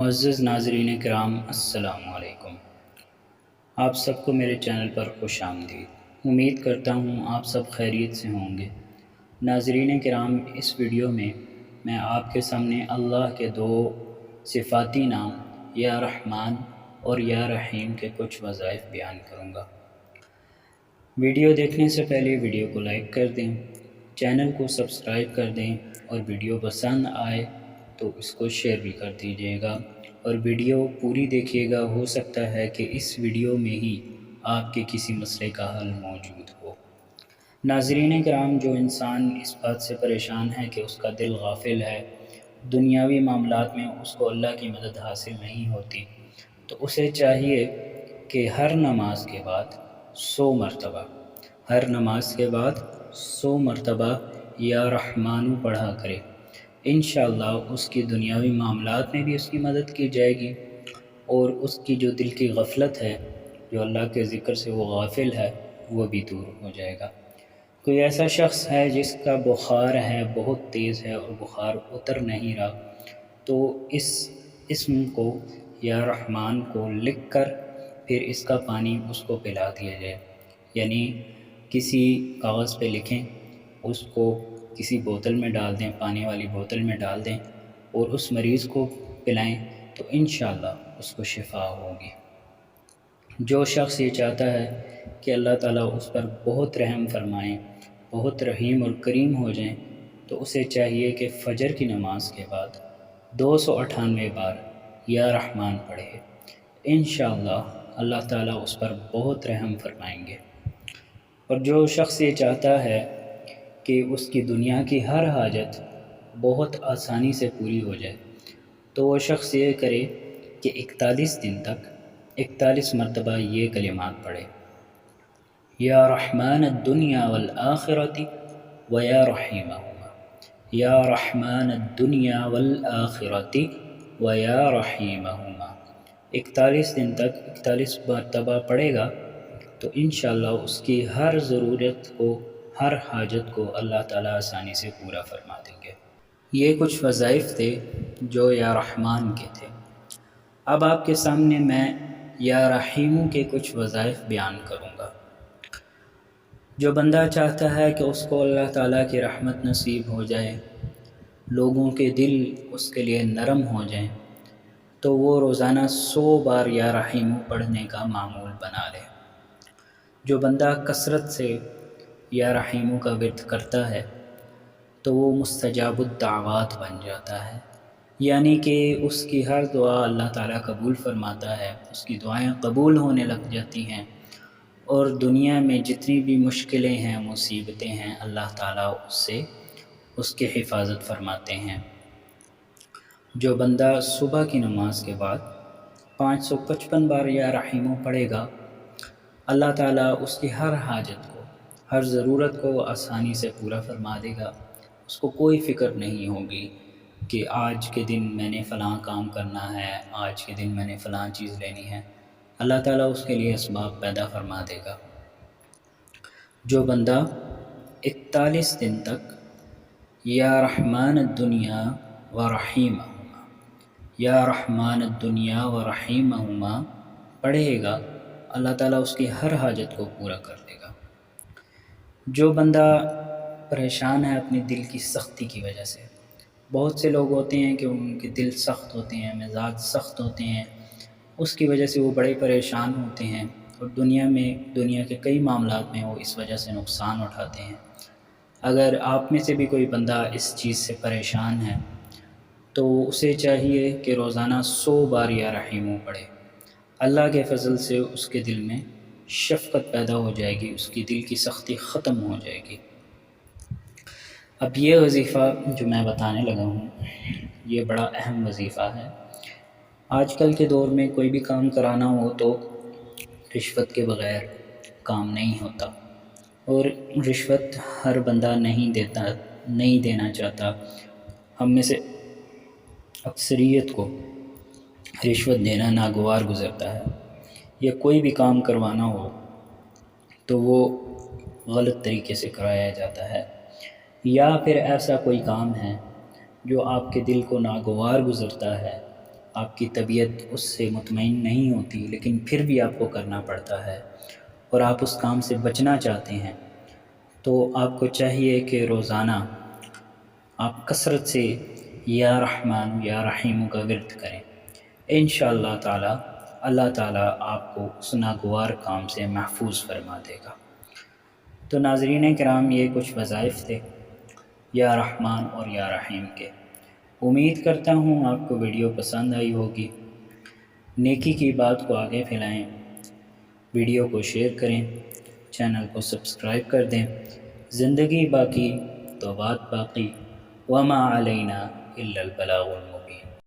معزز ناظرین کرام، السلام علیکم۔ آپ سب کو میرے چینل پر خوش آمدید۔ امید کرتا ہوں آپ سب خیریت سے ہوں گے۔ ناظرین کرام، اس ویڈیو میں آپ کے سامنے اللہ کے دو صفاتی نام یا رحمان اور یا رحیم کے کچھ وظائف بیان کروں گا۔ ویڈیو دیکھنے سے پہلے ویڈیو کو لائک کر دیں، چینل کو سبسکرائب کر دیں اور ویڈیو پسند آئے تو اس کو شیئر بھی کر دیجیے گا اور ویڈیو پوری دیکھیے گا۔ ہو سکتا ہے کہ اس ویڈیو میں ہی آپ کے کسی مسئلے کا حل موجود ہو۔ ناظرین کرام، جو انسان اس بات سے پریشان ہے کہ اس کا دل غافل ہے، دنیاوی معاملات میں اس کو اللہ کی مدد حاصل نہیں ہوتی، تو اسے چاہیے کہ ہر نماز کے بعد 100 مرتبہ یا رحمانو پڑھا کرے۔ انشاءاللہ اس کی دنیاوی معاملات میں بھی اس کی مدد کی جائے گی اور اس کی جو دل کی غفلت ہے، جو اللہ کے ذکر سے وہ غافل ہے، وہ بھی دور ہو جائے گا۔ کوئی ایسا شخص ہے جس کا بخار ہے، بہت تیز ہے اور بخار اتر نہیں رہا، تو اس اسم کو یا رحمان کو لکھ کر پھر اس کا پانی اس کو پلا دیا جائے، یعنی کسی کاغذ پہ لکھیں، اس کو کسی بوتل میں ڈال دیں، پانی والی بوتل میں ڈال دیں اور اس مریض کو پلائیں تو انشاءاللہ اس کو شفا ہوگی۔ جو شخص یہ چاہتا ہے کہ اللہ تعالیٰ اس پر بہت رحم فرمائیں، بہت رحیم اور کریم ہو جائیں، تو اسے چاہیے کہ فجر کی نماز کے بعد 298 بار یا رحمان پڑھے۔ انشاءاللہ اللہ تعالیٰ اس پر بہت رحم فرمائیں گے۔ اور جو شخص یہ چاہتا ہے کہ اس کی دنیا کی ہر حاجت بہت آسانی سے پوری ہو جائے، تو وہ شخص یہ کرے کہ 41 دن تک 41 مرتبہ یہ کلمات پڑھے: یا رحمان الدنیا والآخرۃ ویا رحیمہما، یا رحمان الدنیا والآخرۃ ویا رحیمہما۔ 41 دن تک 41 مرتبہ پڑھے گا تو انشاءاللہ اس کی ہر ضرورت کو، ہر حاجت کو اللہ تعالیٰ آسانی سے پورا فرما دیں گے۔ یہ کچھ وظائف تھے جو یا رحمان کے تھے۔ اب آپ کے سامنے میں یا رحیموں کے کچھ وظائف بیان کروں گا۔ جو بندہ چاہتا ہے کہ اس کو اللہ تعالیٰ کی رحمت نصیب ہو جائے، لوگوں کے دل اس کے لیے نرم ہو جائیں، تو وہ روزانہ 100 بار یا رحیموں پڑھنے کا معمول بنا لے۔ جو بندہ کثرت سے یا رحیموں کا ورد کرتا ہے تو وہ مستجاب الدعوات بن جاتا ہے، یعنی کہ اس کی ہر دعا اللہ تعالیٰ قبول فرماتا ہے، اس کی دعائیں قبول ہونے لگ جاتی ہیں اور دنیا میں جتنی بھی مشکلیں ہیں، مصیبتیں ہیں، اللہ تعالیٰ اس سے اس کی حفاظت فرماتے ہیں۔ جو بندہ صبح کی نماز کے بعد 555 بار یا رحیموں پڑھے گا، اللہ تعالیٰ اس کی ہر حاجت کو، ہر ضرورت کو آسانی سے پورا فرما دے گا۔ اس کو کوئی فکر نہیں ہوگی کہ آج کے دن میں نے فلاں کام کرنا ہے، آج کے دن میں نے فلاں چیز لینی ہے۔ اللہ تعالیٰ اس کے لیے اسباب پیدا فرما دے گا۔ جو بندہ 41 دن تک یا رحمان الدنیا و رحیمہما، یا رحمان الدنیا و رحیمہما پڑھے گا، اللہ تعالیٰ اس کی ہر حاجت کو پورا کر دے گا۔ جو بندہ پریشان ہے اپنی دل کی سختی کی وجہ سے، بہت سے لوگ ہوتے ہیں کہ ان کے دل سخت ہوتے ہیں، مزاج سخت ہوتے ہیں، اس کی وجہ سے وہ بڑے پریشان ہوتے ہیں اور دنیا کے کئی معاملات میں وہ اس وجہ سے نقصان اٹھاتے ہیں۔ اگر آپ میں سے بھی کوئی بندہ اس چیز سے پریشان ہے تو اسے چاہیے کہ روزانہ 100 بار یا رحیموں پڑھے۔ اللہ کے فضل سے اس کے دل میں شفقت پیدا ہو جائے گی، اس کی دل کی سختی ختم ہو جائے گی۔ اب یہ وظیفہ جو میں بتانے لگا ہوں، یہ بڑا اہم وظیفہ ہے۔ آج کل کے دور میں کوئی بھی کام کرانا ہو تو رشوت کے بغیر کام نہیں ہوتا، اور رشوت ہر بندہ نہیں دینا چاہتا۔ ہم میں سے اکثریت کو رشوت دینا ناگوار گزرتا ہے، یا کوئی بھی کام کروانا ہو تو وہ غلط طریقے سے کرایا جاتا ہے، یا پھر ایسا کوئی کام ہے جو آپ کے دل کو ناگوار گزرتا ہے، آپ کی طبیعت اس سے مطمئن نہیں ہوتی، لیکن پھر بھی آپ کو کرنا پڑتا ہے اور آپ اس کام سے بچنا چاہتے ہیں، تو آپ کو چاہیے کہ روزانہ آپ کثرت سے یا رحمان یا رحیم کا ورد کریں۔ انشاءاللہ تعالی اللہ تعالیٰ آپ کو اس ناگوار کام سے محفوظ فرما دے گا۔ تو ناظرین کرام، یہ کچھ وظائف تھے یا رحمان اور یا رحیم کے۔ امید کرتا ہوں آپ کو ویڈیو پسند آئی ہوگی۔ نیکی کی بات کو آگے پھیلائیں، ویڈیو کو شیئر کریں، چینل کو سبسکرائب کر دیں۔ زندگی باقی تو بات باقی، وما علینا الا البلاغ المبین۔